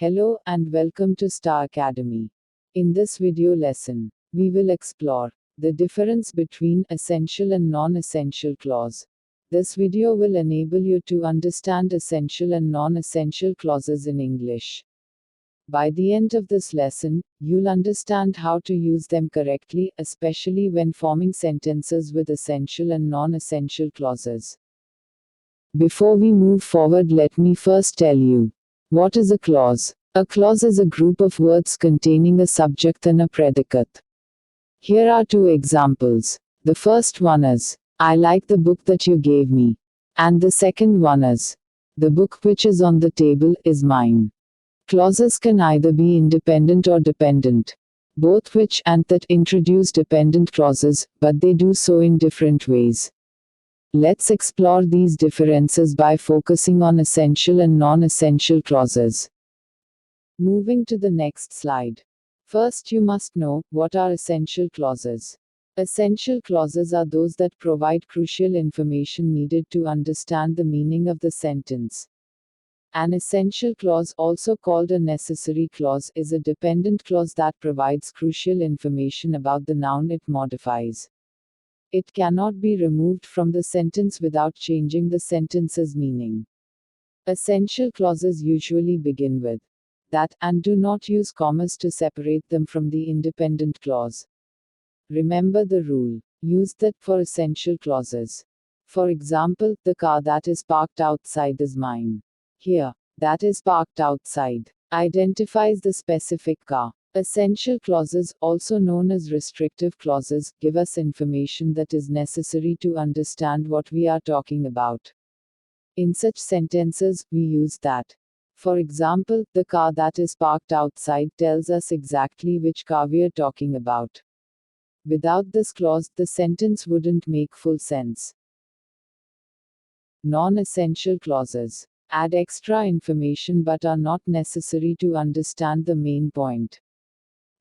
Hello and welcome to Star Academy. In this video lesson, we will explore the difference between essential and non-essential clause. This video will enable you to understand essential and non-essential clauses in English. By the end of this lesson, you'll understand how to use them correctly, especially when forming sentences with essential and non-essential clauses. Before we move forward, let me first tell you, what is a clause? A clause is a group of words containing a subject and a predicate. Here are two examples. The first one is, I like the book that you gave me. And the second one is, the book which is on the table is mine. Clauses can either be independent or dependent. Both which and that introduce dependent clauses, but they do so in different ways. Let's explore these differences by focusing on essential and non-essential clauses. Moving to the next slide. First, you must know what are essential clauses. Essential clauses are those that provide crucial information needed to understand the meaning of the sentence. An essential clause, also called a necessary clause, is a dependent clause that provides crucial information about the noun it modifies. It cannot be removed from the sentence without changing the sentence's meaning. Essential clauses usually begin with that and do not use commas to separate them from the independent clause. Remember the rule. Use that for essential clauses. For example, the car that is parked outside is mine. Here, that is parked outside identifies the specific car. Essential clauses, also known as restrictive clauses, give us information that is necessary to understand what we are talking about. In such sentences, we use that. For example, the car that is parked outside tells us exactly which car we are talking about. Without this clause, the sentence wouldn't make full sense. Non-essential clauses add extra information but are not necessary to understand the main point.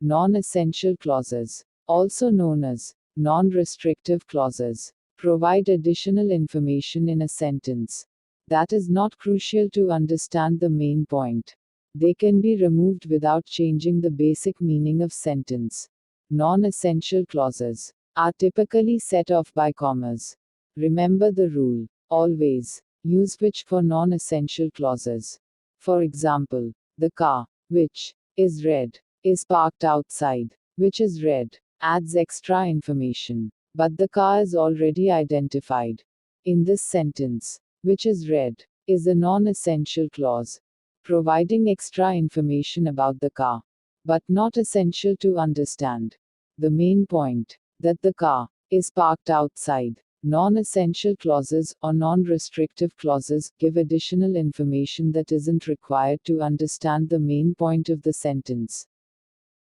Non-essential clauses, also known as non-restrictive clauses, provide additional information in a sentence that is not crucial to understand the main point. They can be removed without changing the basic meaning of sentence. Non-essential clauses are typically set off by commas. Remember the rule. Always use which for non-essential clauses. For example, the car, which is red, is parked outside, which is red, adds extra information. But the car is already identified. In this sentence, which is red, is a non-essential clause, providing extra information about the car, but not essential to understand the main point, that the car is parked outside. Non-essential clauses, or non-restrictive clauses, give additional information that isn't required to understand the main point of the sentence.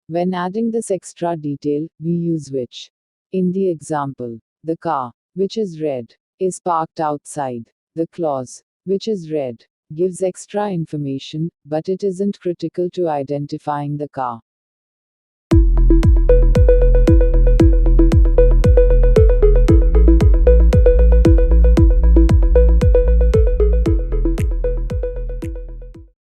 When adding this extra detail, we use which. In the example, the car, which is red, is parked outside. The clause, which is red, gives extra information, but it isn't critical to identifying the car.